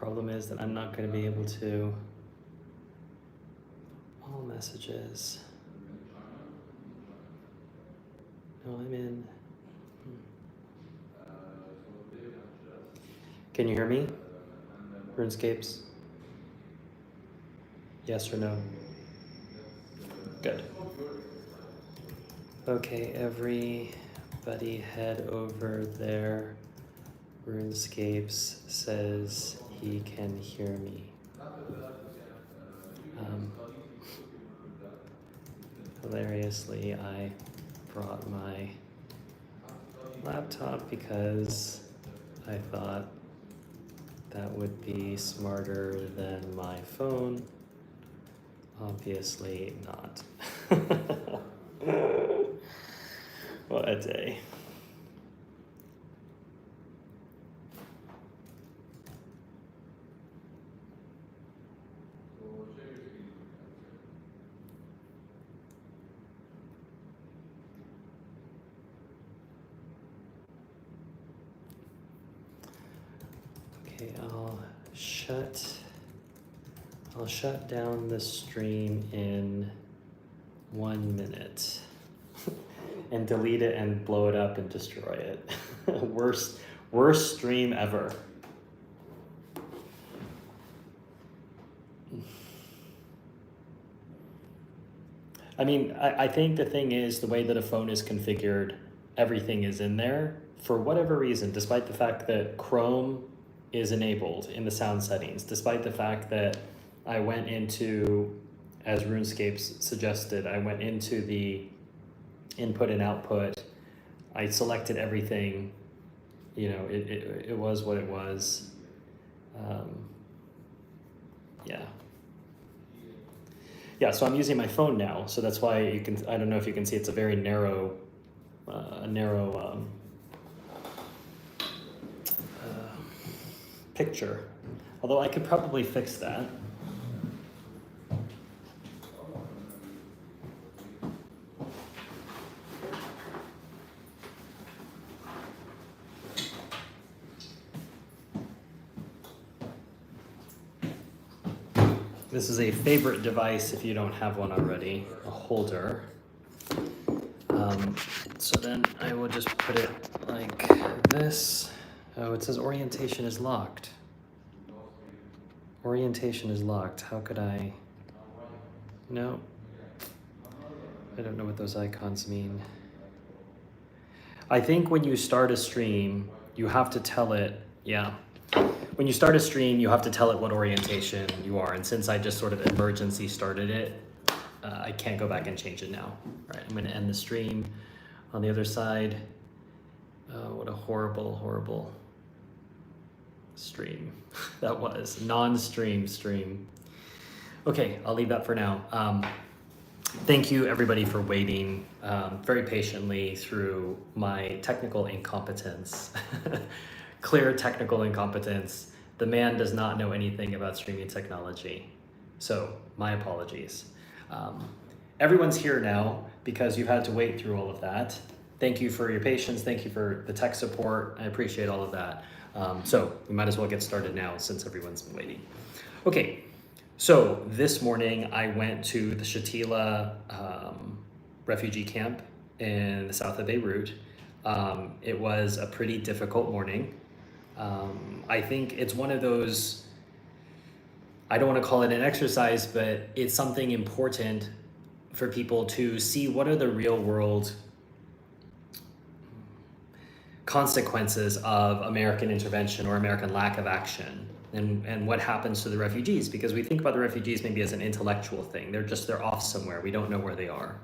problem is that I'm not going to be able to. All messages. No, I'm in. Can you hear me? RuneScapes? Yes or no? Good. Okay, everybody head over there. RuneScapes says he can hear me. Hilariously, I brought my laptop because I thought that would be smarter than my phone. Obviously not. What a day. Okay, I'll shut down the stream in 1 minute and delete it and blow it up and destroy it. worst stream ever. I mean, I think the thing is the way that a phone is configured, everything is in there for whatever reason, despite the fact that Chrome is enabled in the sound settings, despite the fact that I went into, as RuneScapes suggested, I went into the input and output, I selected everything, you know, it was what it was. Yeah, so I'm using my phone now, so that's why you can, I don't know if you can see, it's a very narrow, picture. Although I could probably fix that. This is a favorite device if you don't have one already, a holder. So then I will just put it like this. Oh, it says orientation is locked. Orientation is locked. How could I? No. I don't know what those icons mean. I think when you start a stream, you have to tell it, yeah. When you start a stream, you have to tell it what orientation you are. And since I just sort of emergency started it, I can't go back and change it now. All right, I'm gonna end the stream. On the other side, what a horrible, horrible stream that was. Non-stream stream. Okay, I'll leave that for now. Thank you everybody for waiting very patiently through my technical incompetence. Clear technical incompetence. The man does not know anything about streaming technology. So my apologies. Everyone's here now because you've had to wait through all of that. Thank you for your patience. Thank you for the tech support. I appreciate all of that. So we might as well get started now since everyone's been waiting. Okay, so this morning I went to the Shatila refugee camp in the south of Beirut. It was a pretty difficult morning. I think it's one of those, I don't want to call it an exercise, but it's something important for people to see what are the real world consequences of American intervention or American lack of action, and what happens to the refugees, because we think about the refugees maybe as an intellectual thing. They're off somewhere. We don't know where they are.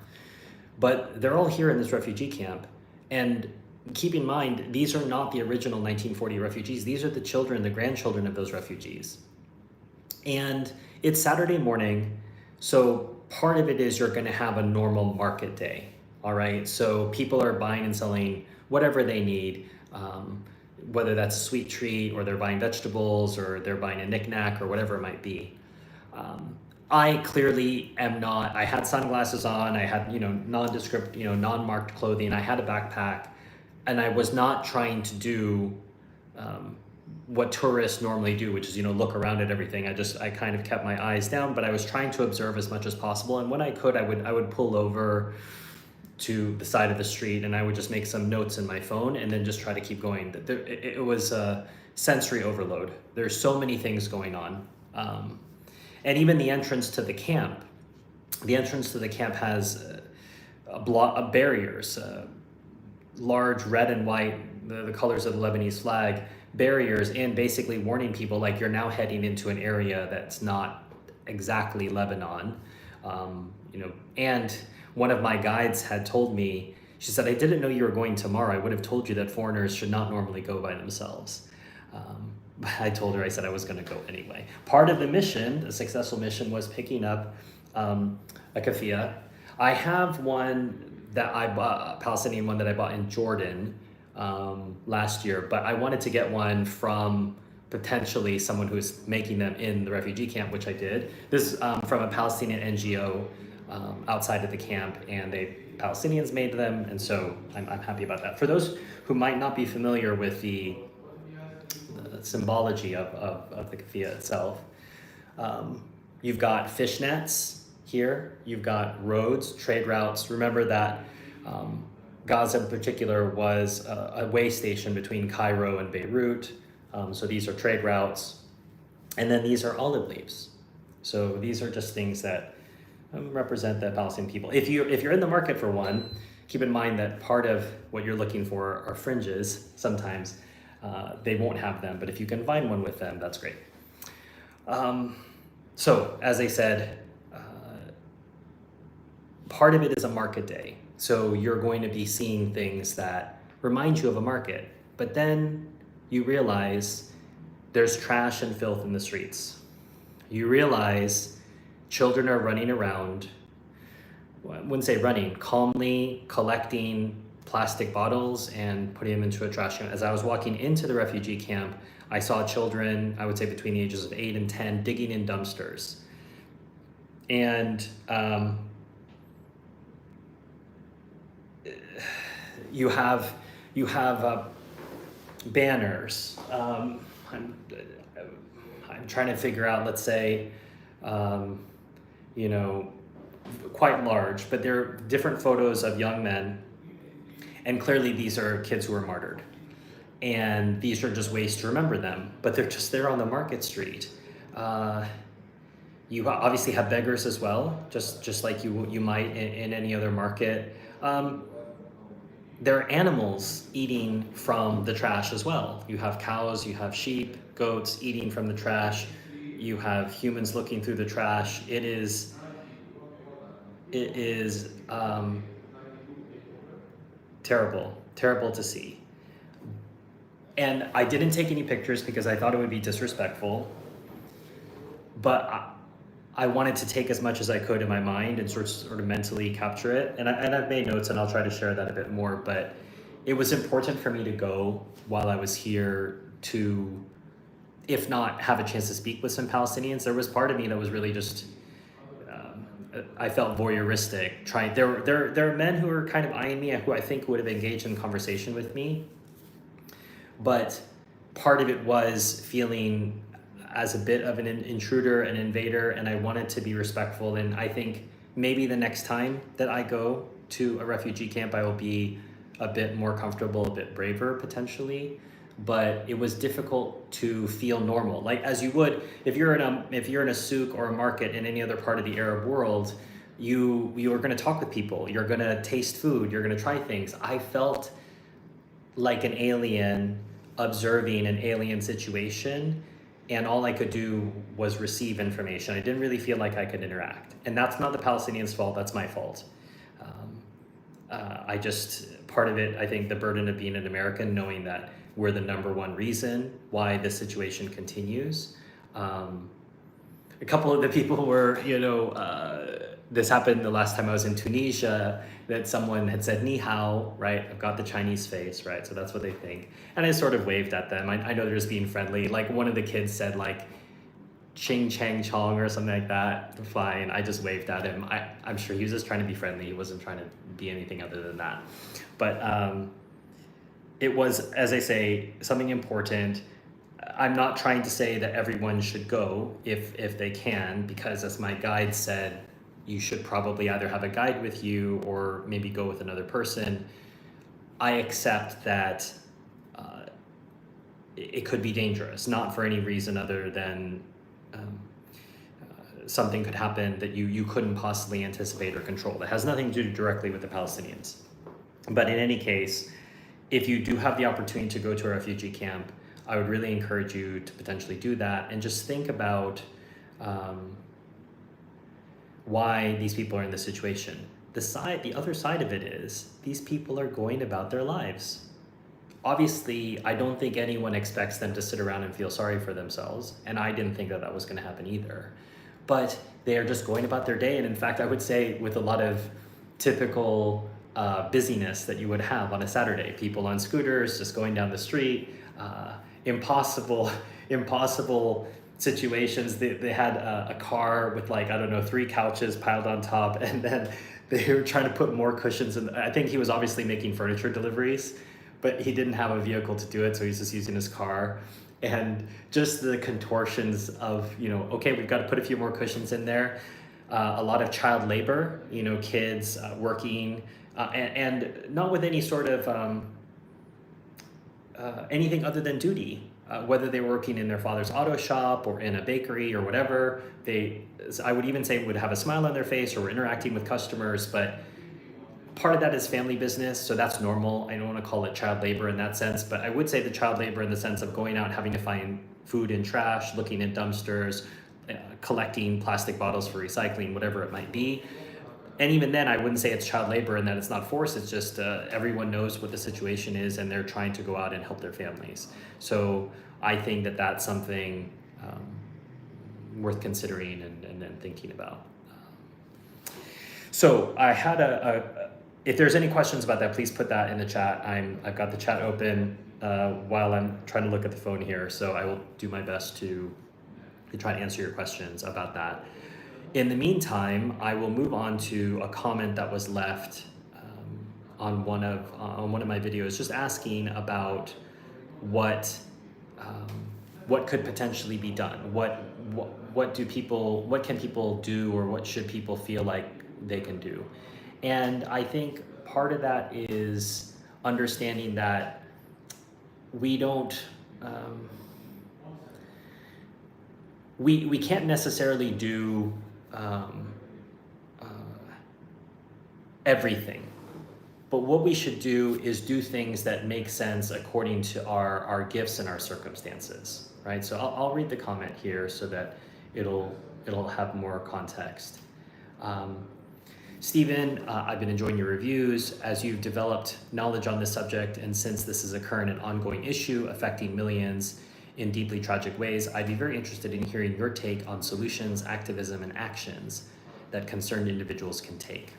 But they're all here in this refugee camp. And keep in mind, these are not the original 1940 refugees. These are the children, the grandchildren of those refugees. And it's Saturday morning, so part of it is you're gonna have a normal market day, all right? So people are buying and selling whatever they need, whether that's a sweet treat or they're buying vegetables or they're buying a knickknack or whatever it might be. I clearly am not, I had sunglasses on, I had, nondescript, non-marked clothing, I had a backpack, and I was not trying to do what tourists normally do, which is, look around at everything. I kind of kept my eyes down, but I was trying to observe as much as possible. And when I could, I would pull over to the side of the street and I would just make some notes in my phone and then just try to keep going. It was a sensory overload. There's so many things going on. And even the entrance to the camp has barriers, large red and white, the colors of the Lebanese flag, barriers, and basically warning people like you're now heading into an area that's not exactly Lebanon. And one of my guides had told me, she said, I didn't know you were going tomorrow. I would have told you that foreigners should not normally go by themselves. I told her, I said I was going to go anyway. Part of the mission, the successful mission, was picking up a keffiyeh. I have one that I bought, a Palestinian one that I bought in Jordan last year, but I wanted to get one from potentially someone who's making them in the refugee camp, which I did. This is from a Palestinian NGO outside of the camp, and Palestinians made them, and so I'm happy about that. For those who might not be familiar with the symbology of the keffiyeh itself, you've got fishnets here, you've got roads, trade routes. Remember that Gaza in particular was a way station between Cairo and Beirut, so these are trade routes. And then these are olive leaves. So these are just things that represent the Palestinian people. If you're in the market for one, keep in mind that part of what you're looking for are fringes. Sometimes they won't have them, but if you can find one with them, that's great. So as I said, part of it is a market day. So you're going to be seeing things that remind you of a market, but then you realize there's trash and filth in the streets. You realize children are running around, well, I wouldn't say running, calmly collecting plastic bottles and putting them into a trash can. As I was walking into the refugee camp, I saw children, I would say between the ages of 8 and 10, digging in dumpsters. And you have banners. I'm trying to figure out, let's say, quite large, but there are different photos of young men, and clearly these are kids who were martyred, and these are just ways to remember them, but they're just there on the market street. You obviously have beggars as well, just like you might in any other market. There are animals eating from the trash as well. You have cows, you have sheep, goats eating from the trash. You have humans looking through the trash. It is terrible to see. And I didn't take any pictures because I thought it would be disrespectful, but I wanted to take as much as I could in my mind and sort of mentally capture it. And I've made notes, and I'll try to share that a bit more, but it was important for me to go while I was here to, if not have a chance to speak with some Palestinians. There was part of me that was really just, I felt voyeuristic. There are men who are kind of eyeing me, who I think would have engaged in conversation with me. But part of it was feeling as a bit of an intruder, an invader, and I wanted to be respectful. And I think maybe the next time that I go to a refugee camp, I will be a bit more comfortable, a bit braver potentially. But it was difficult to feel normal, like as you would if you're in a souk or a market in any other part of the Arab world. You are going to talk with people, you're going to taste food, you're going to try things. I felt like an alien observing an alien situation, and all I could do was receive information. I didn't really feel like I could interact, and that's not the Palestinians' fault, that's my fault. Part of it, I think the burden of being an American, knowing that we're the number one reason why this situation continues. A couple of the people were, this happened the last time I was in Tunisia, that someone had said ni hao, right? I've got the Chinese face, right? So that's what they think. And I sort of waved at them. I know they're just being friendly. Like one of the kids said like ching chang chong or something like that. Fine. I just waved at him. I'm sure he was just trying to be friendly. He wasn't trying to be anything other than that. But it was, as I say, something important. I'm not trying to say that everyone should go if they can, because as my guide said, you should probably either have a guide with you or maybe go with another person. I accept that it could be dangerous, not for any reason other than something could happen that you couldn't possibly anticipate or control. That has nothing to do directly with the Palestinians. But in any case, if you do have the opportunity to go to a refugee camp, I would really encourage you to potentially do that and just think about why these people are in this situation. The other side of it is these people are going about their lives. Obviously, I don't think anyone expects them to sit around and feel sorry for themselves, and I didn't think that that was going to happen either. But they are just going about their day, and in fact, I would say with a lot of typical busyness that you would have on a Saturday. People on scooters just going down the street, impossible situations. They had a car with, like, I don't know, 3 couches piled on top, and then they were trying to put more cushions in. I think he was obviously making furniture deliveries, but he didn't have a vehicle to do it, so he's just using his car. And just the contortions of, okay, we've got to put a few more cushions in there. A lot of child labor, kids working, and not with any sort of anything other than duty. Whether they were working in their father's auto shop or in a bakery or whatever, I would even say would have a smile on their face or were interacting with customers, but part of that is family business, so that's normal. I don't want to call it child labor in that sense, but I would say the child labor in the sense of going out, having to find food in trash, looking in dumpsters, collecting plastic bottles for recycling, whatever it might be. And even then, I wouldn't say it's child labor and that it's not forced. It's just everyone knows what the situation is and they're trying to go out and help their families. So I think that that's something worth considering and thinking about. So I had if there's any questions about that, please put that in the chat. I've got the chat open while I'm trying to look at the phone here. So I will do my best to try to answer your questions about that. In the meantime, I will move on to a comment that was left on one of my videos, just asking about what could potentially be done. What can people do, or what should people feel like they can do? And I think part of that is understanding that we don't. We can't necessarily do everything, but what we should do is do things that make sense according to our gifts and our circumstances, right? So I'll read the comment here so that it'll have more context. Stephen, I've been enjoying your reviews. As you've developed knowledge on this subject, and since this is a current and ongoing issue affecting millions in deeply tragic ways, I'd be very interested in hearing your take on solutions, activism, and actions that concerned individuals can take.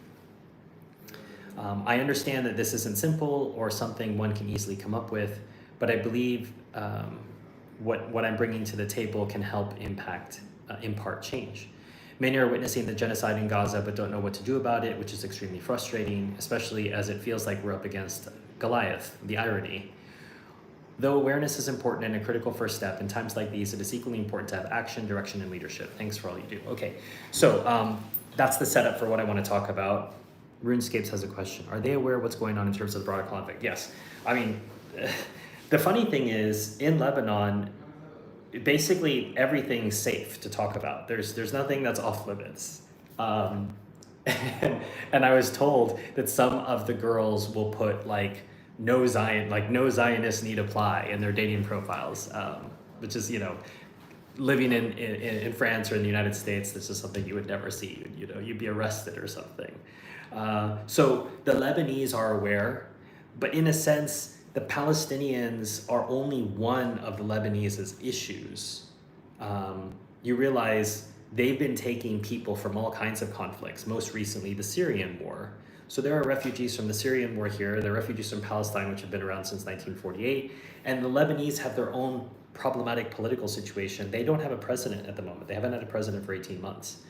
I understand that this isn't simple or something one can easily come up with, but I believe what I'm bringing to the table can help impart change. Many are witnessing the genocide in Gaza but don't know what to do about it, which is extremely frustrating, especially as it feels like we're up against Goliath, the irony. Though awareness is important and a critical first step, in times like these, it is equally important to have action, direction, and leadership. Thanks for all you do. Okay, so that's the setup for what I want to talk about. RuneScapes has a question. Are they aware of what's going on in terms of the broader conflict? Yes. I mean, the funny thing is, in Lebanon, basically everything's safe to talk about. There's nothing that's off limits. And I was told that some of the girls will put no Zionists need apply in their dating profiles, which is, living in France or in the United States, this is something you would never see. You'd be arrested or something. So the Lebanese are aware, but in a sense, the Palestinians are only one of the Lebanese's issues. You realize they've been taking people from all kinds of conflicts, most recently the Syrian war. So there are refugees from the Syrian war here, there are refugees from Palestine, which have been around since 1948, and the Lebanese have their own problematic political situation. They don't have a president at the moment. They haven't had a president for 18 months.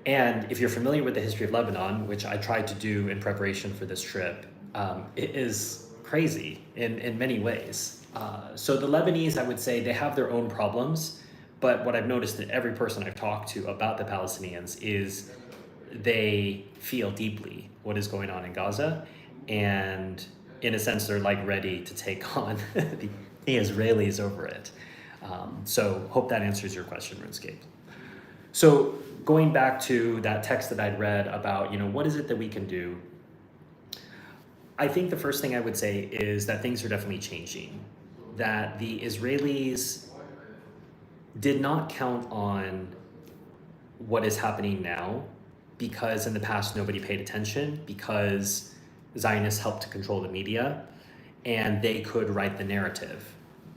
And if you're familiar with the history of Lebanon, which I tried to do in preparation for this trip, it is crazy in many ways. So the Lebanese, I would say, they have their own problems, but what I've noticed that every person I've talked to about the Palestinians is they feel deeply what is going on in Gaza, and in a sense, they're like ready to take on the Israelis over it. So hope that answers your question, RuneScape. So going back to that text that I'd read about, what is it that we can do? I think the first thing I would say is that things are definitely changing, that the Israelis did not count on what is happening now because in the past nobody paid attention, because Zionists helped to control the media and they could write the narrative.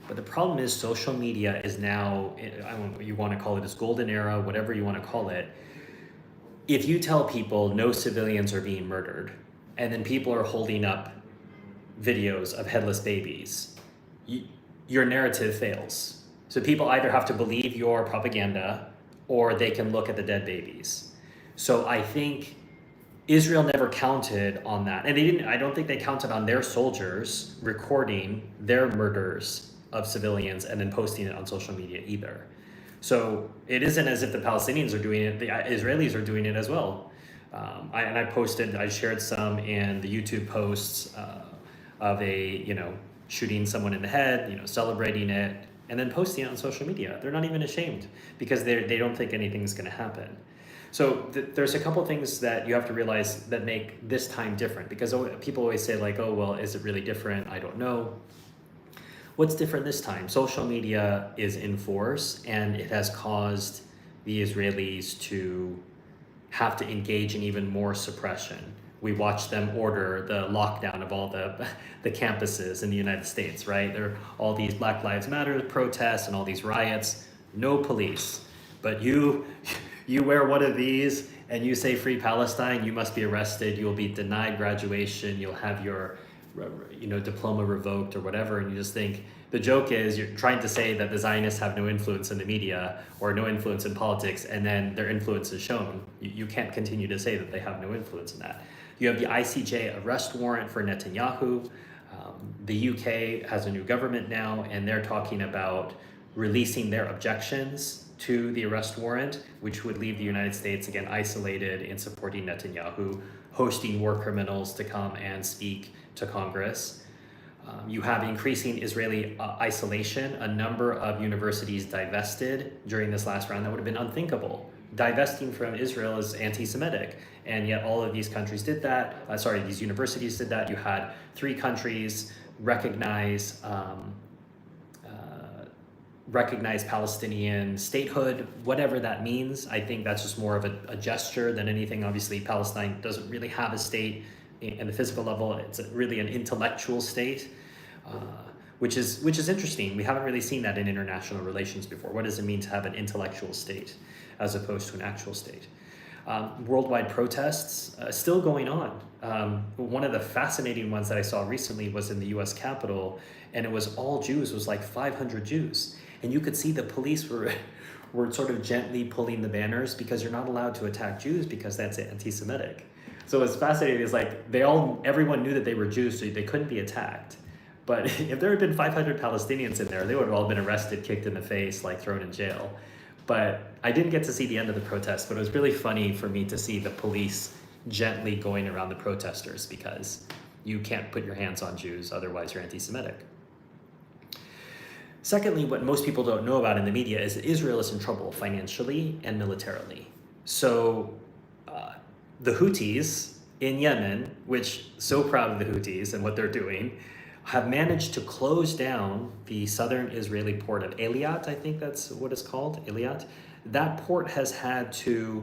But the problem is social media is now, I don't know what you want to call it, this golden era, whatever you want to call it. If you tell people no civilians are being murdered, and then people are holding up videos of headless babies, your narrative fails. So people either have to believe your propaganda or they can look at the dead babies. So I think Israel never counted on that. And I don't think they counted on their soldiers recording their murders of civilians and then posting it on social media either. So it isn't as if the Palestinians are doing it, the Israelis are doing it as well. I shared some in the YouTube posts of shooting someone in the head, celebrating it, and then posting it on social media. They're not even ashamed because they don't think anything's going to happen. So there's a couple things that you have to realize that make this time different, because people always say like, oh, well, is it really different? I don't know. What's different this time? Social media is in force, and it has caused the Israelis to have to engage in even more suppression. We watched them order the lockdown of all the campuses in the United States, right? There are all these Black Lives Matter protests and all these riots, no police. But you wear one of these and you say Free Palestine, you must be arrested, you'll be denied graduation, you'll have your diploma revoked or whatever, and you just think, the joke is you're trying to say that the Zionists have no influence in the media or no influence in politics, and then their influence is shown. You can't continue to say that they have no influence in that. You have the ICJ arrest warrant for Netanyahu. The UK has a new government now, and they're talking about releasing their objections to the arrest warrant, which would leave the United States, again, isolated in supporting Netanyahu, hosting war criminals to come and speak to Congress. You have increasing Israeli isolation. A number of universities divested during this last round. That would have been unthinkable. Divesting from Israel is anti-Semitic, and yet all of these countries did that. These universities did that. You had 3 countries recognize Palestinian statehood, whatever that means. I think that's just more of a gesture than anything. Obviously, Palestine doesn't really have a state in the physical level. It's really an intellectual state, which is interesting. We haven't really seen that in international relations before. What does it mean to have an intellectual state as opposed to an actual state? Worldwide protests still going on. One of the fascinating ones that I saw recently was in the US Capitol, and it was all Jews. It was like 500 Jews. And you could see the police were sort of gently pulling the banners because you're not allowed to attack Jews because that's anti-Semitic. So what's fascinating is like everyone knew that they were Jews, so they couldn't be attacked. But if there had been 500 Palestinians in there, they would have all been arrested, kicked in the face, like thrown in jail. But I didn't get to see the end of the protest, but it was really funny for me to see the police gently going around the protesters because you can't put your hands on Jews, otherwise you're anti-Semitic. Secondly, what most people don't know about in the media is that Israel is in trouble financially and militarily. So the Houthis in Yemen, which so proud of the Houthis and what they're doing, have managed to close down the southern Israeli port of Eilat, I think that's what it's called, Eilat. That port has had to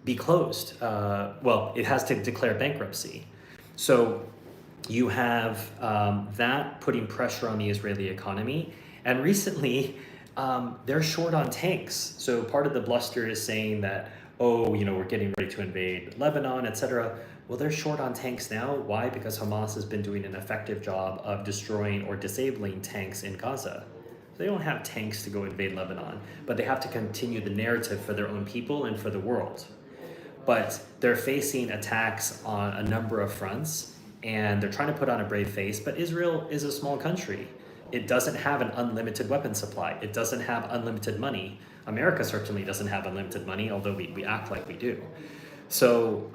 be closed. It has to declare bankruptcy. So you have that putting pressure on the Israeli economy. And recently, they're short on tanks. So part of the bluster is saying that, we're getting ready to invade Lebanon, etc. Well, they're short on tanks now. Why? Because Hamas has been doing an effective job of destroying or disabling tanks in Gaza. So they don't have tanks to go invade Lebanon, but they have to continue the narrative for their own people and for the world. But they're facing attacks on a number of fronts. and they're trying to put on a brave face, but Israel is a small country. It doesn't have an unlimited weapon supply. It doesn't have unlimited money. America certainly doesn't have unlimited money, although we act like we do. So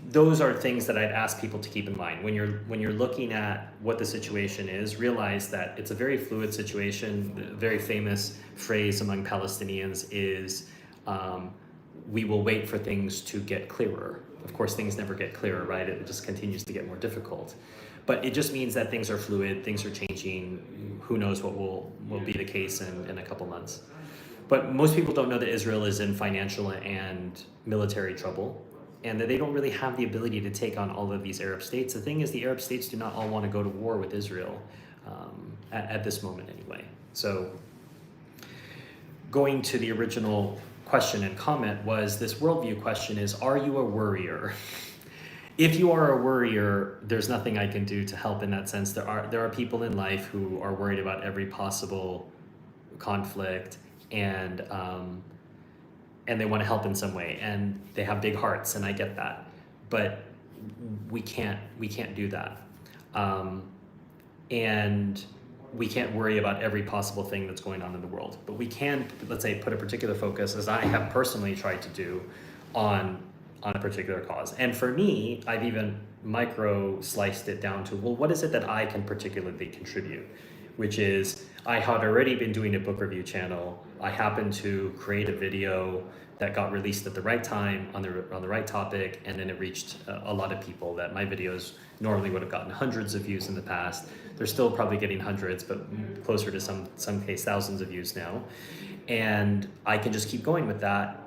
those are things that I'd ask people to keep in mind. When you're looking at what the situation is, realize that it's a very fluid situation. The very famous phrase among Palestinians is, we will wait for things to get clearer. Of course, things never get clearer, right? It just continues to get more difficult. But it just means that things are fluid, things are changing. Who knows what will be the case in a couple months. But most people don't know that Israel is in financial and military trouble, and that they don't really have the ability to take on all of these Arab states. The thing is, the Arab states do not all want to go to war with Israel at this moment anyway. So going to the original question and comment was, this worldview question is, are you a worrier? If you are a worrier, there's nothing I can do to help in that sense. There are people in life who are worried about every possible conflict, and they want to help in some way, and they have big hearts, and I get that. But we can't do that, and we can't worry about every possible thing that's going on in the world. But we can, let's say, put a particular focus, as I have personally tried to do, on a particular cause. And for me, I've even micro sliced it down to, well, what is it that I can particularly contribute? Which is, I had already been doing a book review channel. I happened to create a video that got released at the right time on the right topic, and then it reached a lot of people that my videos normally would have gotten hundreds of views in the past. They're still probably getting hundreds, but closer to some case thousands of views now. And I can just keep going with that,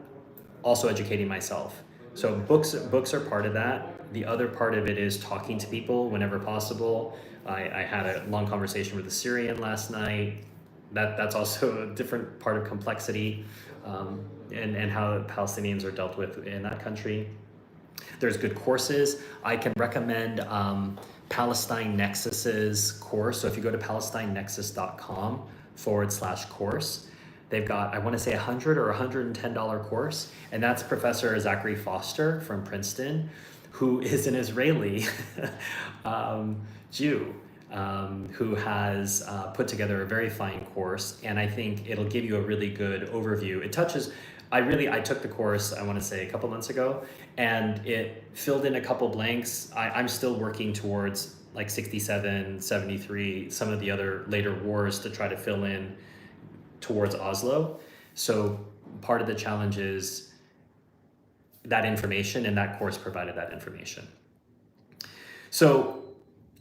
also educating myself. So books are part of that. The other part of it is talking to people whenever possible. I had a long conversation with a Syrian last night. That's also a different part of complexity, and how Palestinians are dealt with in that country. There's good courses. I can recommend Palestine Nexus's course. So if you go to palestinenexus.com/course, they've got, I want to say, $100 or $110 course, and that's Professor Zachary Foster from Princeton, who is an Israeli Jew, who has put together a very fine course, and I think it'll give you a really good overview. It touches, I took the course, I want to say, a couple months ago, and it filled in a couple blanks. I'm still working towards like 67, 73, some of the other later wars to try to fill in towards Oslo. So part of the challenge is that information, and that course provided that information. So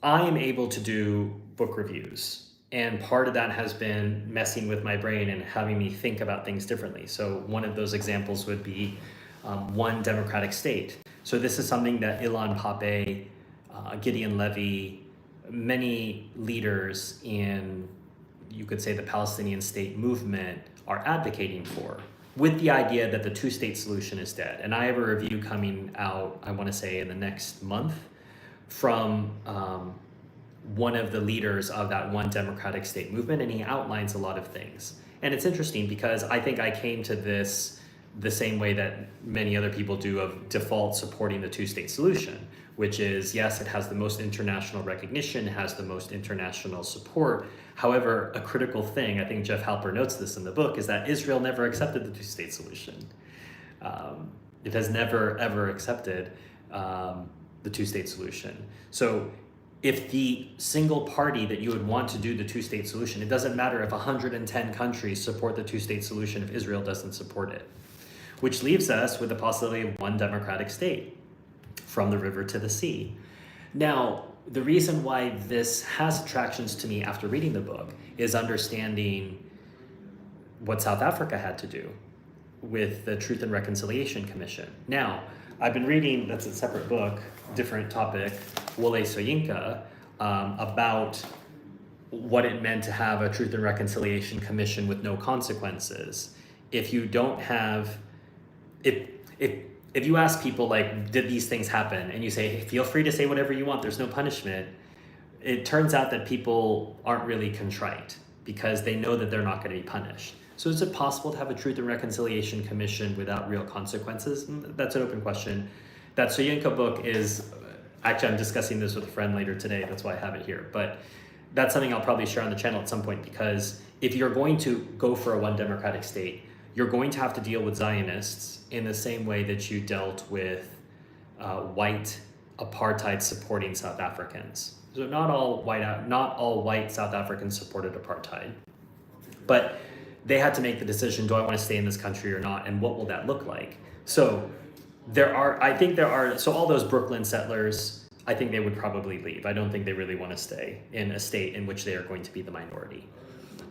I am able to do book reviews, and part of that has been messing with my brain and having me think about things differently. So one of those examples would be one democratic state. So this is something that Ilan Pappé, Gideon Levy, many leaders in, you could say, the Palestinian state movement are advocating for, with the idea that the two-state solution is dead. And I have a review coming out, I want to say, in the next month, from one of the leaders of that one democratic state movement, and he outlines a lot of things. And it's interesting because I think I came to this the same way that many other people do, of default supporting the two-state solution, which is, yes, it has the most international recognition, it has the most international support. However, a critical thing, I think Jeff Halper notes this in the book, is that Israel never accepted the two-state solution. It has never, ever accepted the two-state solution. So if the single party that you would want to do the two-state solution, it doesn't matter if 110 countries support the two-state solution if Israel doesn't support it, which leaves us with the possibility of one democratic state from the river to the sea. Now, the reason why this has attractions to me after reading the book is understanding what South Africa had to do with the Truth and Reconciliation Commission. Now, I've been reading, that's a separate book, different topic, Wole Soyinka, about what it meant to have a Truth and Reconciliation Commission with no consequences. If you don't have, if you ask people, like, did these things happen? And you say, hey, feel free to say whatever you want, there's no punishment. It turns out that people aren't really contrite because they know that they're not going to be punished. So is it possible to have a Truth and Reconciliation Commission without real consequences? That's an open question. That Soyinka book is actually, I'm discussing this with a friend later today. That's why I have it here. But that's something I'll probably share on the channel at some point, because if you're going to go for a one democratic state, you're going to have to deal with Zionists in the same way that you dealt with white apartheid supporting South Africans. So not all white South Africans supported apartheid, but they had to make the decision: do I want to stay in this country or not, and what will that look like? So so all those Brooklyn settlers, I think they would probably leave. I don't think they really want to stay in a state in which they are going to be the minority.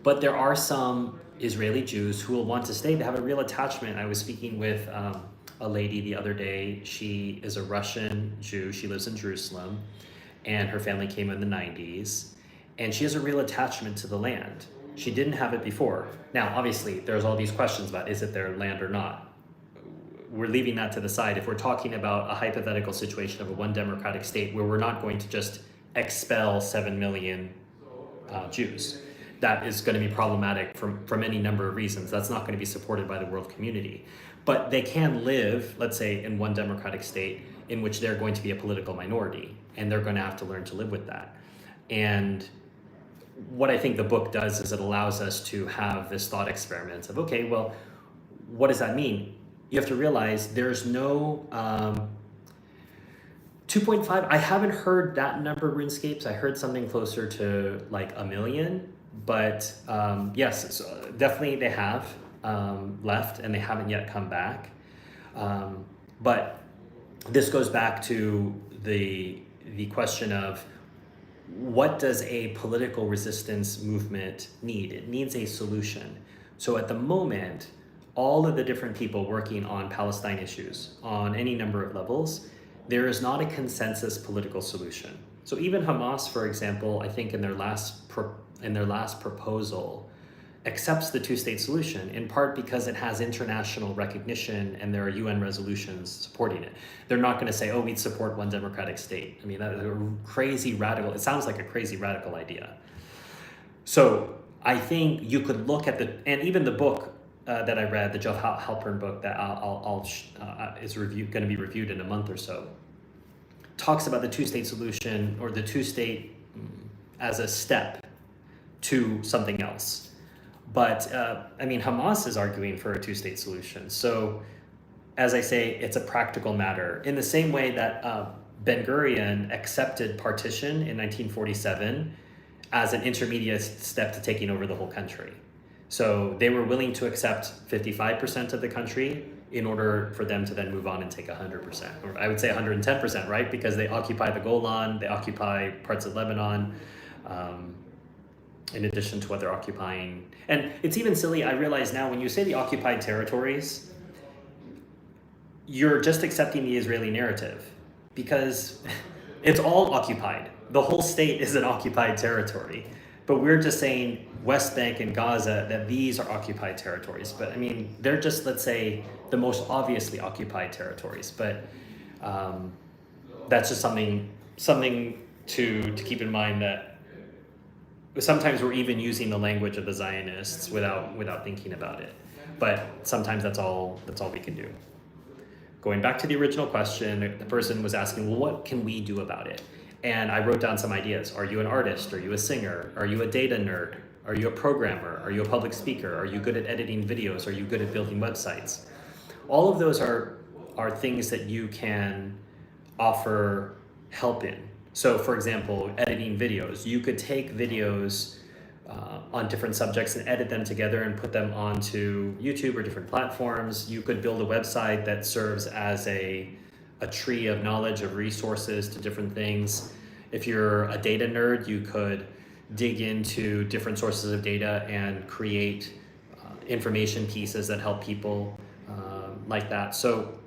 But there are some Israeli Jews who will want to stay. They have a real attachment. I was speaking with a lady the other day. She is a Russian Jew. She lives in Jerusalem, and her family came in the 90s. And she has a real attachment to the land. She didn't have it before. Now, obviously, there's all these questions about, is it their land or not? We're leaving that to the side. If we're talking about a hypothetical situation of a one democratic state where we're not going to just expel 7 million Jews, that is going to be problematic from any number of reasons. That's not going to be supported by the world community. But they can live, let's say, in one democratic state in which they're going to be a political minority, and they're going to have to learn to live with that. And what I think the book does is it allows us to have this thought experiment of, okay, well, what does that mean? You have to realize there's no 2.5. I haven't heard that number, RuneScapes. I heard something closer to like 1 million. But yes, so definitely they have left, and they haven't yet come back. But this goes back to the question of, what does a political resistance movement need? It needs a solution. So at the moment, all of the different people working on Palestine issues on any number of levels, there is not a consensus political solution. So even Hamas, for example, I think in their last proposal, accepts the two-state solution, in part because it has international recognition and there are UN resolutions supporting it. They're not going to say, oh, we'd support one democratic state. I mean, that is a crazy radical, it sounds like a crazy radical idea. So I think you could look at and even the book that I read, the Jeff Halpern book that is going to be reviewed in a month or so, talks about the two-state solution, or the two-state as a step to something else. But I mean, Hamas is arguing for a two-state solution. So as I say, it's a practical matter. In the same way that Ben-Gurion accepted partition in 1947 as an intermediate step to taking over the whole country. So they were willing to accept 55% of the country in order for them to then move on and take 100%, or I would say 110%, right? Because they occupy the Golan, they occupy parts of Lebanon, in addition to what they're occupying. And it's even silly, I realize now, when you say the occupied territories, you're just accepting the Israeli narrative, because it's all occupied. The whole state is an occupied territory. But we're just saying West Bank and Gaza, that these are occupied territories. But I mean, they're just, let's say, the most obviously occupied territories. But that's just something to keep in mind, that sometimes we're even using the language of the Zionists without thinking about it. But sometimes that's all we can do. Going back to the original question, the person was asking, well, what can we do about it? And I wrote down some ideas. Are you an artist? Are you a singer? Are you a data nerd? Are you a programmer? Are you a public speaker? Are you good at editing videos? Are you good at building websites? All of those are things that you can offer help in. So for example, editing videos. You could take videos on different subjects and edit them together and put them onto YouTube or different platforms. You could build a website that serves as a tree of knowledge, of resources to different things. If you're a data nerd, you could dig into different sources of data and create information pieces that help people like that. So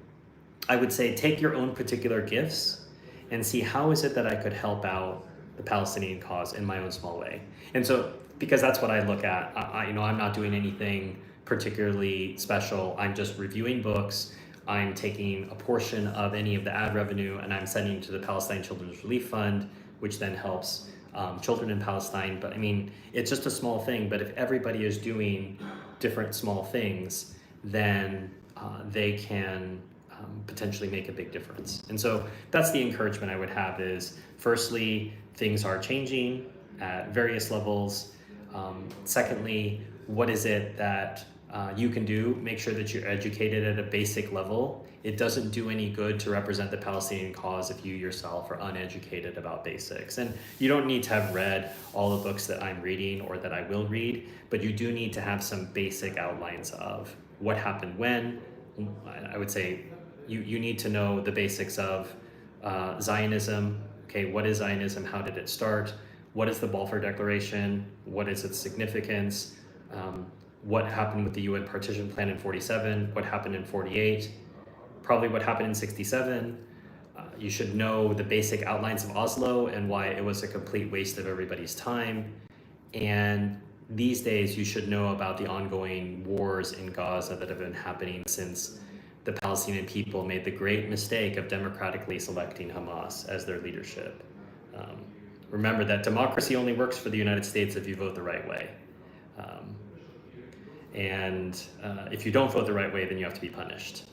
I would say, take your own particular gifts and see, how is it that I could help out the Palestinian cause in my own small way. And so, because that's what I look at, I'm not doing anything particularly special. I'm just reviewing books. I'm taking a portion of any of the ad revenue and I'm sending to the Palestine Children's Relief Fund, which then helps children in Palestine. But I mean, it's just a small thing, but if everybody is doing different small things, then they can potentially make a big difference. And so that's the encouragement I would have is, firstly, things are changing at various levels. Secondly, what is it that you can do? Make sure that you're educated at a basic level. It doesn't do any good to represent the Palestinian cause if you yourself are uneducated about basics. And you don't need to have read all the books that I'm reading or that I will read, but you do need to have some basic outlines of what happened when. I would say you need to know the basics of Zionism. Okay, what is Zionism? How did it start? What is the Balfour Declaration? What is its significance? What happened with the UN partition plan in 47? What happened in 48? Probably what happened in 67. You should know the basic outlines of Oslo and why it was a complete waste of everybody's time. And these days, you should know about the ongoing wars in Gaza that have been happening since the Palestinian people made the great mistake of democratically selecting Hamas as their leadership. Remember that democracy only works for the United States if you vote the right way. And if you don't vote the right way, then you have to be punished.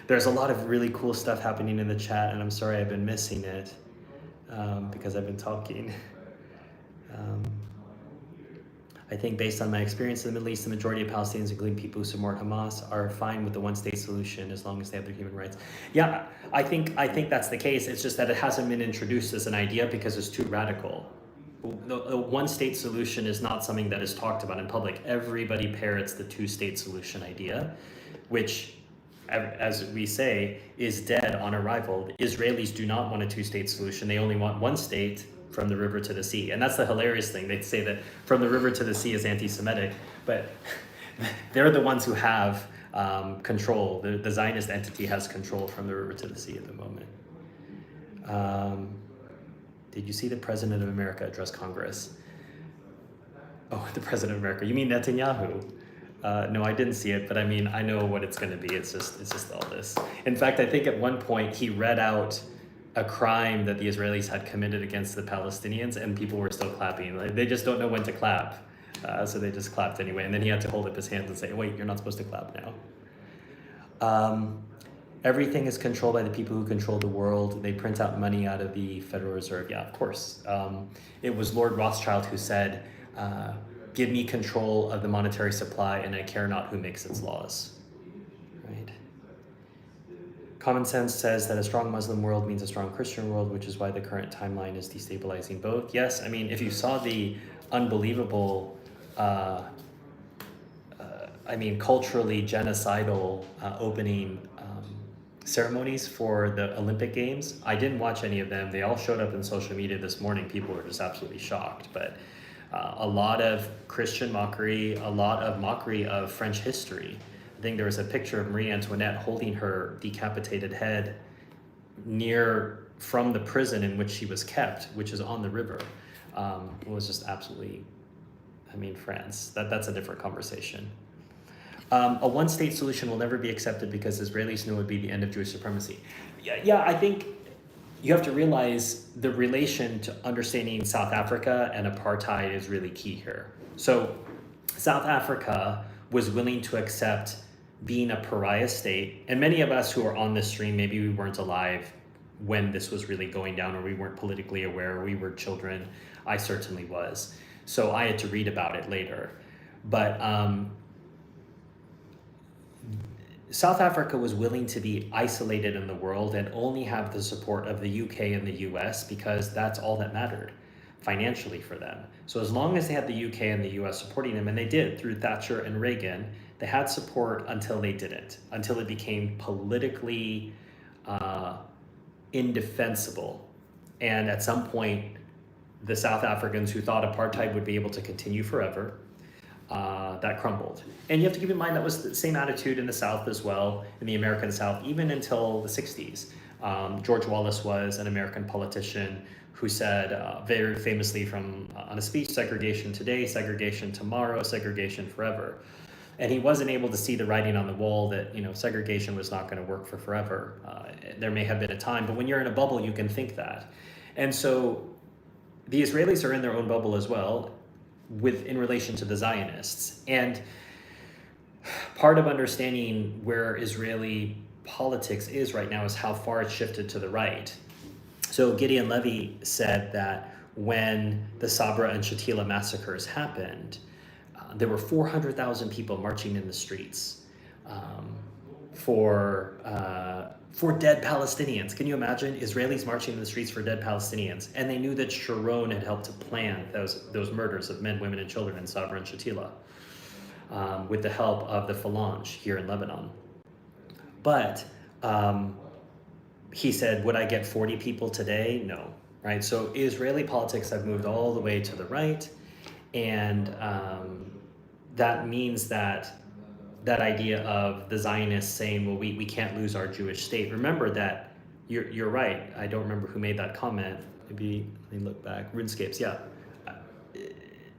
There's a lot of really cool stuff happening in the chat, and I'm sorry I've been missing it because I've been talking. I think based on my experience in the Middle East, the majority of Palestinians, including people who support Hamas, are fine with the one-state solution as long as they have their human rights. Yeah, I think that's the case. It's just that it hasn't been introduced as an idea because it's too radical. The one-state solution is not something that is talked about in public. Everybody parrots the two-state solution idea, which, as we say, is dead on arrival. The Israelis do not want a two-state solution. They only want one state from the river to the sea. And that's the hilarious thing. They say that from the river to the sea is anti-Semitic, but they're the ones who have control. The Zionist entity has control from the river to the sea at the moment. Did you see the President of America address Congress? Oh, the President of America. You mean Netanyahu? No, I didn't see it, but I mean, I know what it's going to be. It's just all this. In fact, I think at one point he read out a crime that the Israelis had committed against the Palestinians, and people were still clapping. Like, they just don't know when to clap, so they just clapped anyway. And then he had to hold up his hands and say, "Wait, you're not supposed to clap now." Everything is controlled by the people who control the world. They print out money out of the Federal Reserve. Yeah, of course. It was Lord Rothschild who said, "Give me control of the monetary supply, and I care not who makes its laws." Right? Common sense says that a strong Muslim world means a strong Christian world, which is why the current timeline is destabilizing both. Yes, I mean, if you saw the unbelievable, culturally genocidal opening ceremonies for the Olympic Games, I didn't watch any of them. They all showed up in social media this morning. People were just absolutely shocked. But a lot of Christian mockery, a lot of mockery of French history. I think there was a picture of Marie Antoinette holding her decapitated head from the prison in which she was kept, which is on the river. It was just absolutely, France. That's a different conversation. A one-state solution will never be accepted because Israelis knew it would be the end of Jewish supremacy. Yeah, I think you have to realize the relation to understanding South Africa and apartheid is really key here. So South Africa was willing to accept being a pariah state, and many of us who are on this stream, maybe we weren't alive when this was really going down, or we weren't politically aware, or we were children. I certainly was. So I had to read about it later. But South Africa was willing to be isolated in the world and only have the support of the UK and the US because that's all that mattered financially for them. So as long as they had the UK and the US supporting them, and they did through Thatcher and Reagan, they had support until they didn't, until it became politically indefensible. And at some point, the South Africans who thought apartheid would be able to continue forever, that crumbled. And you have to keep in mind that was the same attitude in the South as well, in the American South, even until the 60s. George Wallace was an American politician who said very famously on a speech, segregation today, segregation tomorrow, segregation forever. And he wasn't able to see the writing on the wall that, segregation was not going to work for forever. There may have been a time, but when you're in a bubble, you can think that. And so the Israelis are in their own bubble as well, in relation to the Zionists. And part of understanding where Israeli politics is right now is how far it's shifted to the right. So Gideon Levy said that when the Sabra and Shatila massacres happened, there were 400,000 people marching in the streets for dead Palestinians. Can you imagine Israelis marching in the streets for dead Palestinians? And they knew that Sharon had helped to plan those murders of men, women, and children in Sabra and Shatila with the help of the Phalange here in Lebanon. But he said, would I get 40 people today? No, right? So Israeli politics have moved all the way to the right, and that means that idea of the Zionists saying, well, we can't lose our Jewish state. Remember that you're right. I don't remember who made that comment. Maybe, let me look back. RuneScapes, yeah.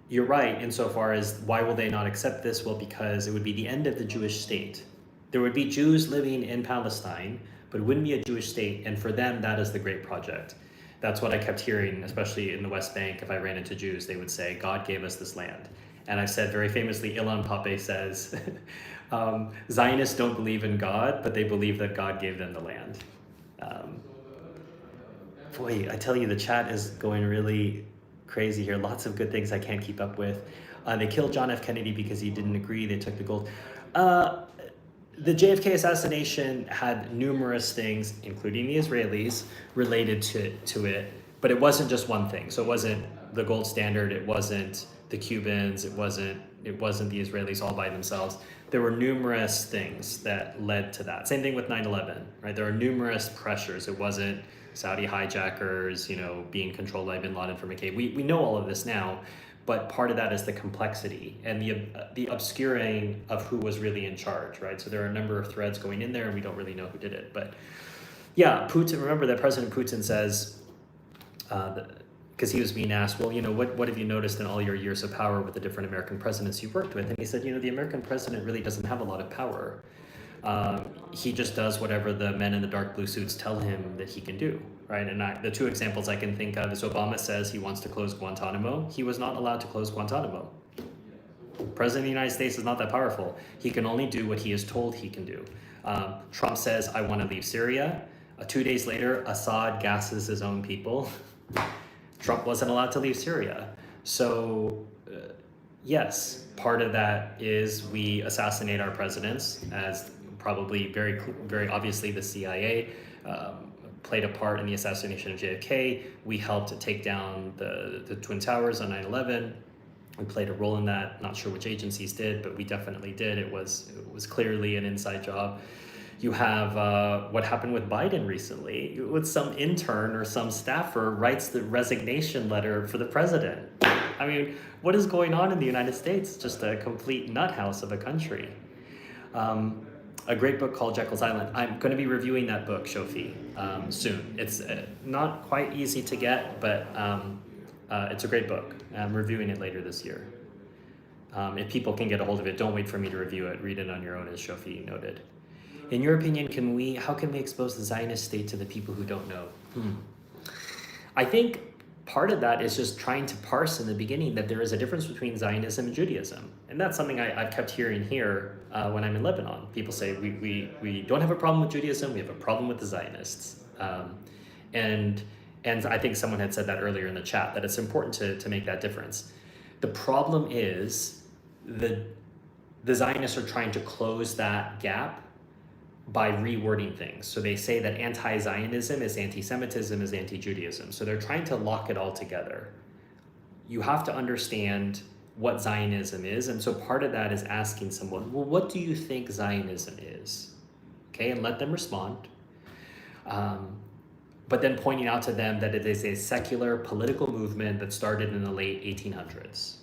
You're right insofar as why will they not accept this? Well, because it would be the end of the Jewish state. There would be Jews living in Palestine, but it wouldn't be a Jewish state. And for them, that is the great project. That's what I kept hearing, especially in the West Bank. If I ran into Jews, they would say, God gave us this land. And I said very famously, Ilan Pape says, Zionists don't believe in God, but they believe that God gave them the land. Boy, I tell you, the chat is going really crazy here. Lots of good things I can't keep up with. They killed John F. Kennedy because he didn't agree. They took the gold. The JFK assassination had numerous things, including the Israelis, related to it. But it wasn't just one thing. So it wasn't the gold standard. It wasn't the Cubans. It wasn't the Israelis all by themselves. There were numerous things that led to that. Same thing with 9/11, right? There are numerous pressures. It wasn't Saudi hijackers, being controlled by bin Laden from a cave. We know all of this now, but part of that is the complexity and the obscuring of who was really in charge, right? So there are a number of threads going in there, and we don't really know who did it. But yeah, Putin. Remember that President Putin says, because he was being asked, well, what have you noticed in all your years of power with the different American presidents you've worked with? And he said, the American president really doesn't have a lot of power. He just does whatever the men in the dark blue suits tell him that he can do, right? And the two examples I can think of is Obama says he wants to close Guantanamo. He was not allowed to close Guantanamo. The President of the United States is not that powerful. He can only do what he is told he can do. Trump says, I want to leave Syria. 2 days later, Assad gasses his own people. Trump wasn't allowed to leave Syria. So yes, part of that is we assassinate our presidents, as probably very, very obviously the CIA played a part in the assassination of JFK. We helped take down the Twin Towers on 9/11. We played a role in that. Not sure which agencies did, but we definitely did. It was clearly an inside job. You have what happened with Biden recently, with some intern or some staffer writes the resignation letter for the president. I mean, what is going on in the United States? Just a complete nuthouse of a country. A great book called Jekyll's Island. I'm going to be reviewing that book, Shofi, soon. It's not quite easy to get, but it's a great book. I'm reviewing it later this year. If people can get a hold of it, don't wait for me to review it. Read it on your own, as Shofi noted. In your opinion, how can we expose the Zionist state to the people who don't know? I think part of that is just trying to parse in the beginning that there is a difference between Zionism and Judaism. And that's something I've kept hearing here when I'm in Lebanon. People say, we don't have a problem with Judaism, we have a problem with the Zionists. And I think someone had said that earlier in the chat, that it's important to make that difference. The problem is the Zionists are trying to close that gap by rewording things. So they say that anti-Zionism is anti-Semitism, is anti-Judaism. So they're trying to lock it all together. You have to understand what Zionism is. And so part of that is asking someone, well, what do you think Zionism is? Okay, and let them respond. But then pointing out to them that it is a secular political movement that started in the late 1800s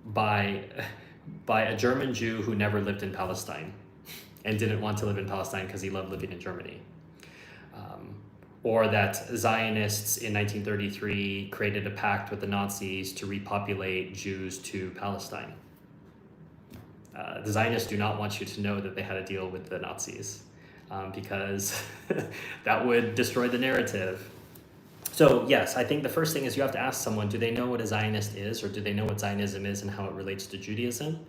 by a German Jew who never lived in Palestine and didn't want to live in Palestine because he loved living in Germany. Or that Zionists in 1933 created a pact with the Nazis to repopulate Jews to Palestine. The Zionists do not want you to know that they had a deal with the Nazis because that would destroy the narrative. So yes, I think the first thing is you have to ask someone, do they know what a Zionist is, or do they know what Zionism is and how it relates to Judaism?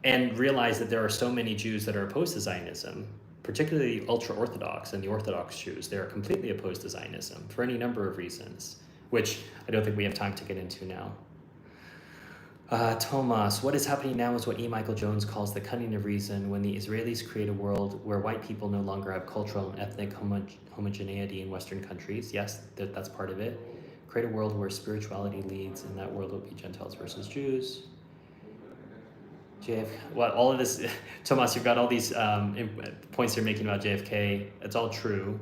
and realize that there are so many Jews that are opposed to Zionism, particularly ultra-Orthodox and the Orthodox Jews. They are completely opposed to Zionism for any number of reasons, which I don't think we have time to get into now. Thomas, what is happening now is what E. Michael Jones calls the cunning of reason, when the Israelis create a world where white people no longer have cultural and ethnic homogeneity in Western countries. Yes, that's part of it. Create a world where spirituality leads, and that world will be Gentiles versus Jews. All of this, Thomas, you've got all these points you're making about JFK. It's all true.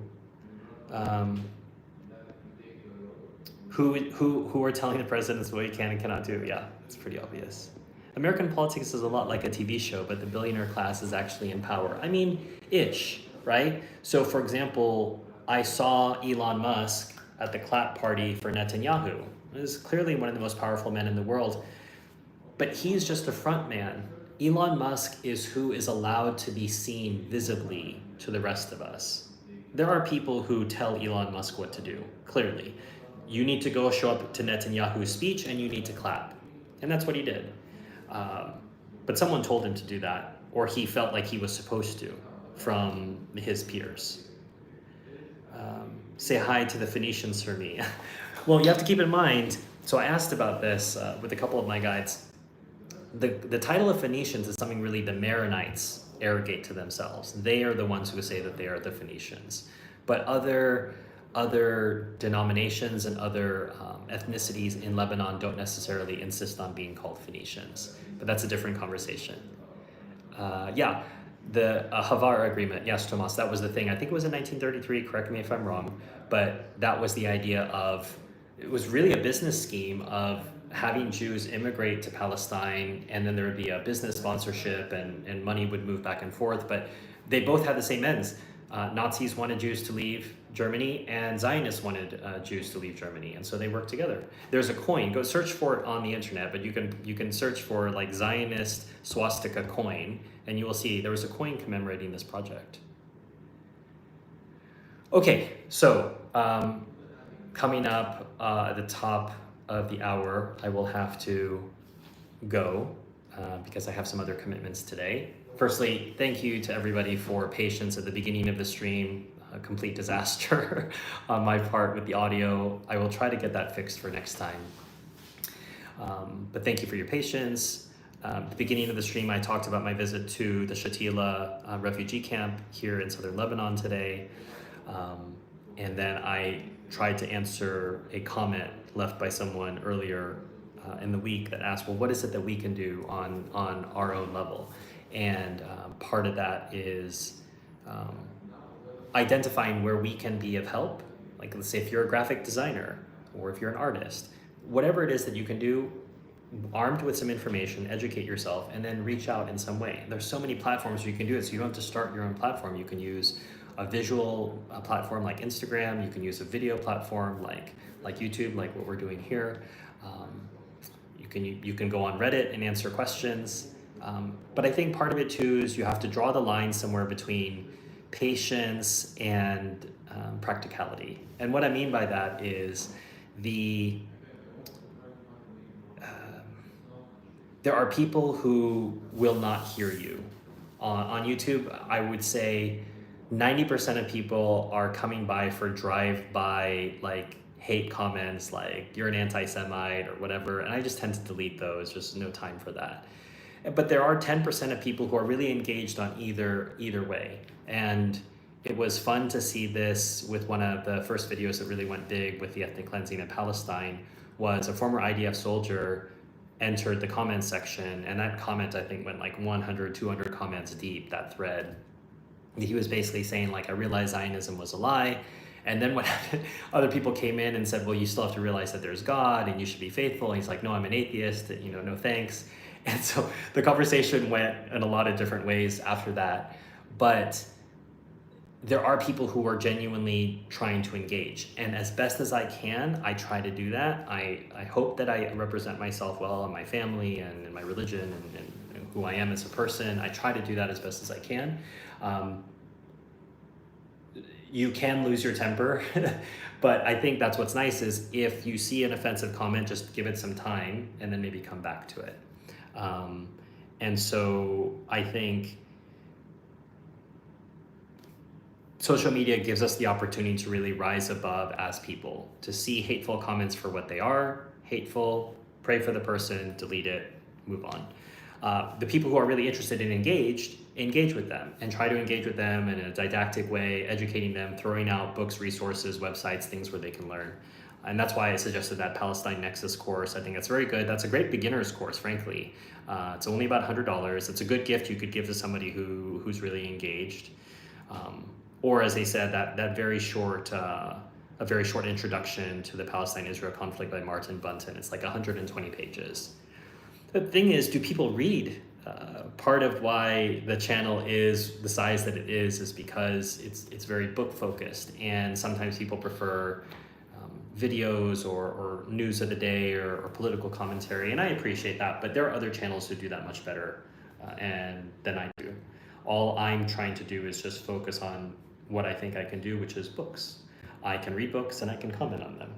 Who are telling the presidents what he can and cannot do? Yeah, it's pretty obvious. American politics is a lot like a TV show, but the billionaire class is actually in power. I mean, ish, right? So, for example, I saw Elon Musk at the clap party for Netanyahu. He is clearly one of the most powerful men in the world, but he's just a front man. Elon Musk is who is allowed to be seen visibly to the rest of us. There are people who tell Elon Musk what to do, clearly. You need to go show up to Netanyahu's speech and you need to clap. And that's what he did. But someone told him to do that, or he felt like he was supposed to from his peers. Say hi to the Phoenicians for me. Well, you have to keep in mind, so I asked about this with a couple of my guides. The title of Phoenicians is something really the Maronites arrogate to themselves. They are the ones who say that they are the Phoenicians. But other denominations and other ethnicities in Lebanon don't necessarily insist on being called Phoenicians. But that's a different conversation. The Havar Agreement, yes, Tomas, that was the thing. I think it was in 1933, correct me if I'm wrong, but that was the idea of, it was really a business scheme of having Jews immigrate to Palestine, and then there would be a business sponsorship and money would move back and forth, but they both had the same ends. Nazis wanted Jews to leave Germany, and Zionists wanted Jews to leave Germany, and so they worked together. There's a coin, go search for it on the internet, but you can search for like Zionist swastika coin, and you will see there was a coin commemorating this project. Okay, so coming up at the top of the hour, I will have to go because I have some other commitments today. Firstly, thank you to everybody for patience at the beginning of the stream. A complete disaster on my part with the audio. I will try to get that fixed for next time. But thank you for your patience. At the beginning of the stream, I talked about my visit to the Shatila refugee camp here in southern Lebanon today. And then I tried to answer a comment left by someone earlier in the week that asked, well, what is it that we can do on our own level? And part of that is identifying where we can be of help. Like, let's say if you're a graphic designer or if you're an artist, whatever it is that you can do, armed with some information, educate yourself, and then reach out in some way. There's so many platforms you can do it, so you don't have to start your own platform. You can use a visual platform like Instagram. You can use a video platform like YouTube, like what we're doing here. You can go on Reddit and answer questions. But I think part of it too is you have to draw the line somewhere between patience and practicality. And what I mean by that is there are people who will not hear you. On YouTube, I would say 90% of people are coming by for drive-by, like, hate comments, like, you're an anti-Semite or whatever, and I just tend to delete those, just no time for that. But there are 10% of people who are really engaged on either way. And it was fun to see this with one of the first videos that really went big with the ethnic cleansing in Palestine. Was a former IDF soldier entered the comment section, and that comment I think went like 100, 200 comments deep, that thread. He was basically saying, like, I realized Zionism was a lie. And then what happened, other people came in and said, well, you still have to realize that there's God and you should be faithful. And he's like, no, I'm an atheist, no thanks. And so the conversation went in a lot of different ways after that. But there are people who are genuinely trying to engage. And as best as I can, I try to do that. I hope that I represent myself well and my family and my religion and who I am as a person. I try to do that as best as I can. You can lose your temper, but I think that's what's nice is if you see an offensive comment, just give it some time and then maybe come back to it. And so I think social media gives us the opportunity to really rise above as people, to see hateful comments for what they are, hateful, pray for the person, delete it, move on. The people who are really interested and engage with them and try to engage with them in a didactic way, educating them, throwing out books, resources, websites, things where they can learn. And that's why I suggested that Palestine Nexus course. I think that's very good. That's a great beginner's course, frankly. It's only about $100. It's a good gift you could give to somebody who's really engaged. Or as they said, that very short, a very short introduction to the Palestine-Israel conflict by Martin Bunton. It's like 120 pages. The thing is, do people read? Part of why the channel is the size that it is because it's very book focused, and sometimes people prefer videos or news of the day or political commentary, and I appreciate that, but there are other channels who do that much better than I do. All I'm trying to do is just focus on what I think I can do, which is books. I can read books and I can comment on them.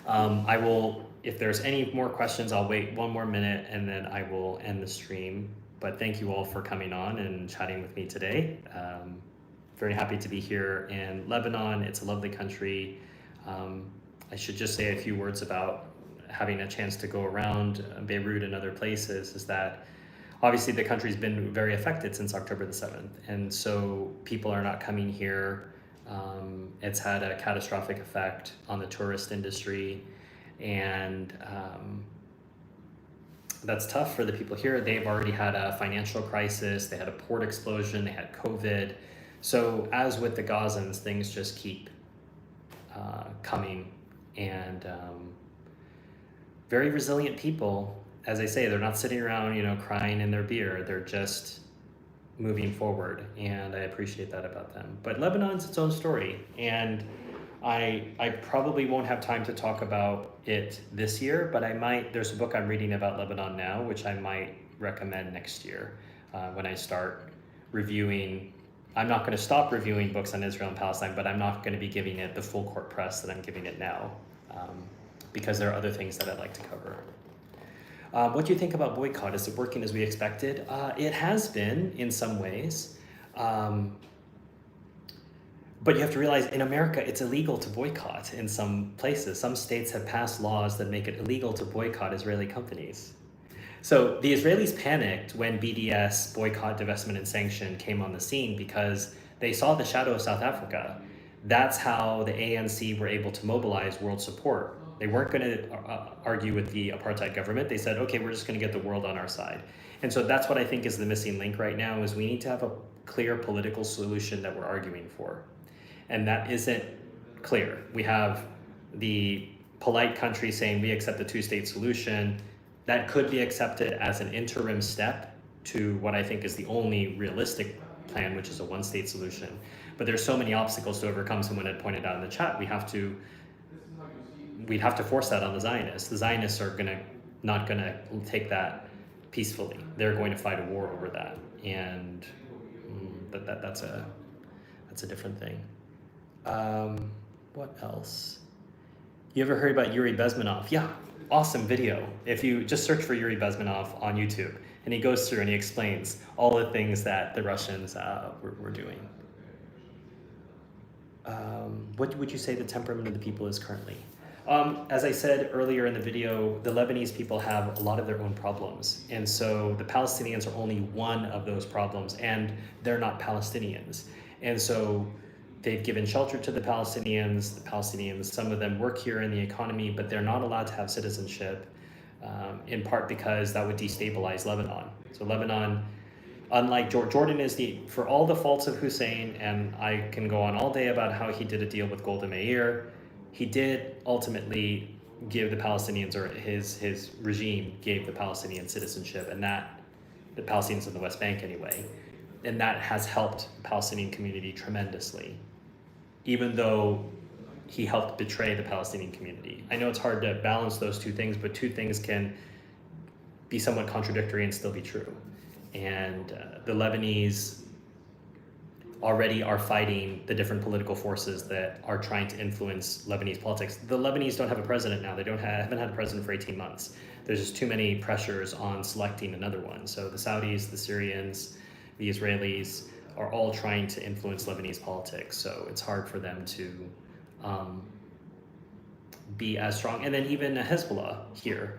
I will, if there's any more questions, I'll wait one more minute and then I will end the stream. But thank you all for coming on and chatting with me today. Very happy to be here in Lebanon. It's a lovely country. I should just say a few words about having a chance to go around Beirut and other places, is that obviously the country's been very affected since October the 7th. And so people are not coming here. It's had a catastrophic effect on the tourist industry. And that's tough for the people here. They've already had a financial crisis. They had a port explosion. They had COVID. So as with the Gazans, things just keep coming. And very resilient people. As I say, they're not sitting around, crying in their beer. They're just moving forward, and I appreciate that about them. But Lebanon's its own story, and I probably won't have time to talk about it this year, but I might. There's a book I'm reading about Lebanon now, which I might recommend next year when I start reviewing. I'm not going to stop reviewing books on Israel and Palestine, but I'm not going to be giving it the full court press that I'm giving it now, because there are other things that I'd like to cover. What do you think about boycott? Is it working as we expected? It has been in some ways. But you have to realize in America, it's illegal to boycott in some places. Some states have passed laws that make it illegal to boycott Israeli companies. So the Israelis panicked when BDS, boycott, divestment, and sanction came on the scene because they saw the shadow of South Africa. That's how the ANC were able to mobilize world support. They weren't going to argue with the apartheid government. They said, okay, we're just going to get the world on our side. And so that's what I think is the missing link right now, is we need to have a clear political solution that we're arguing for. And that isn't clear. We have the polite country saying we accept the two-state solution. That could be accepted as an interim step to what I think is the only realistic plan, which is a one-state solution. But there's so many obstacles to overcome. Someone had pointed out in the chat, we'd have to force that on the Zionists. The Zionists are not gonna take that peacefully. They're going to fight a war over that, and that's a different thing. What else? You ever heard about Yuri Bezmenov? Yeah, awesome video. If you just search for Yuri Bezmenov on YouTube, and he goes through and he explains all the things that the Russians were doing. What would you say the temperament of the people is currently? As I said earlier in the video, the Lebanese people have a lot of their own problems. And so the Palestinians are only one of those problems, and they're not Palestinians. And so they've given shelter to the Palestinians. The Palestinians, some of them work here in the economy, but they're not allowed to have citizenship, in part because that would destabilize Lebanon. So Lebanon, unlike Jordan, is for all the faults of Hussein, and I can go on all day about how he did a deal with Golda Meir, he did ultimately give the Palestinians, or his regime gave the Palestinians citizenship, and that, the Palestinians in the West Bank anyway, and that has helped the Palestinian community tremendously, even though he helped betray the Palestinian community. I know it's hard to balance those two things, but two things can be somewhat contradictory and still be true. And the Lebanese already are fighting the different political forces that are trying to influence Lebanese politics. The Lebanese don't have a president now. They haven't had a president for 18 months. there's just too many pressures on selecting another one. So the Saudis, the Syrians, the Israelis are all trying to influence Lebanese politics. So it's hard for them to be as strong. And then even Hezbollah here,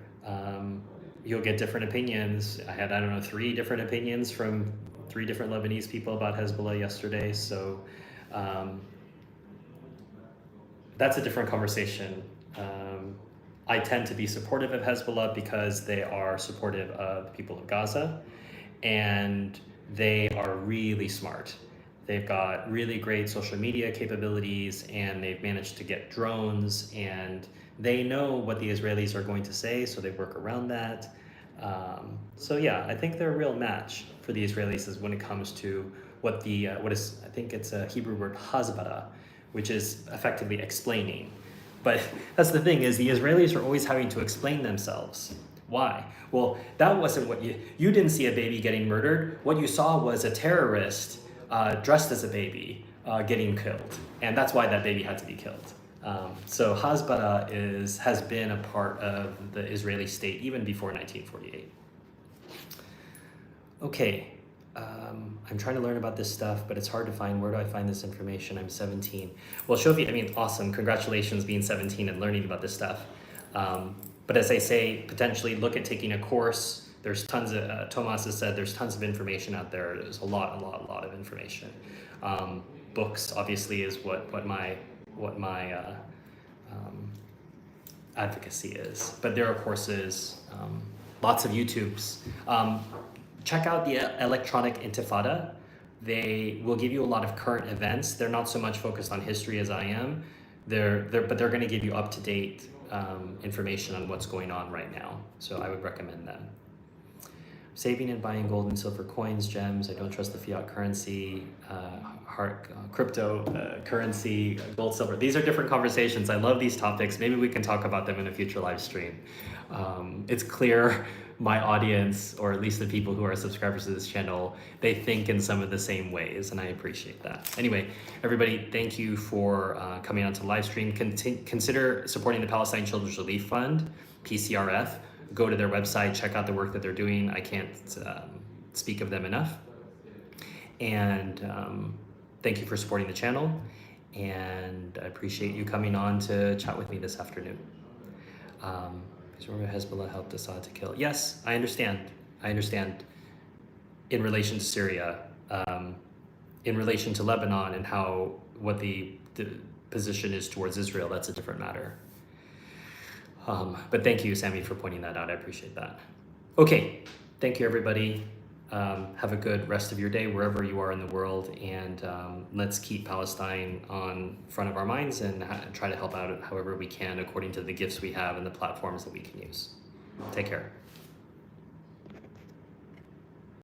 you'll get different opinions. I had, I don't know, 3 different opinions from 3 different Lebanese people about Hezbollah yesterday. So that's a different conversation. I tend to be supportive of Hezbollah because they are supportive of the people of Gaza, and they are really smart. They've got really great social media capabilities, and they've managed to get drones, and they know what the Israelis are going to say, so they work around that. So yeah, I think they're a real match for the Israelis is when it comes to what is, I think it's a Hebrew word, hasbara, which is effectively explaining. But that's the thing, is the Israelis are always having to explain themselves. Why? Well, that wasn't what you didn't see a baby getting murdered. What you saw was a terrorist dressed as a baby getting killed. And that's why that baby had to be killed. So Hasbara has been a part of the Israeli state even before 1948. Okay, I'm trying to learn about this stuff, but it's hard to find. Where do I find this information? I'm 17. Well, Shofi, I mean, awesome. Congratulations being 17 and learning about this stuff. But as I say, potentially look at taking a course. There's tons of, Tomas has said, there's tons of information out there. There's a lot of information. Books, obviously, is what my advocacy is. But there are courses, lots of YouTubes. Check out the Electronic Intifada. They will give you a lot of current events. They're not so much focused on history as I am. But they're going to give you up-to-date information on what's going on right now. So I would recommend them. Saving and buying gold and silver coins, gems. I don't trust the fiat currency, cryptocurrency, gold, silver. These are different conversations. I love these topics. Maybe we can talk about them in a future live stream. It's clear my audience, or at least the people who are subscribers to this channel, they think in some of the same ways, and I appreciate that. Anyway, everybody, thank you for coming on to the live stream. Consider supporting the Palestine Children's Relief Fund, PCRF. Go to their website, check out the work that they're doing. I can't speak of them enough. And thank you for supporting the channel. And I appreciate you coming on to chat with me this afternoon. Hezbollah helped Assad to kill. Yes, I understand. I understand. In relation to Syria, in relation to Lebanon, and what the position is towards Israel, that's a different matter. But thank you, Sammy, for pointing that out. I appreciate that. Okay, thank you, everybody. Have a good rest of your day wherever you are in the world, and let's keep Palestine on front of our minds and try to help out however we can according to the gifts we have and the platforms that we can use. Take care.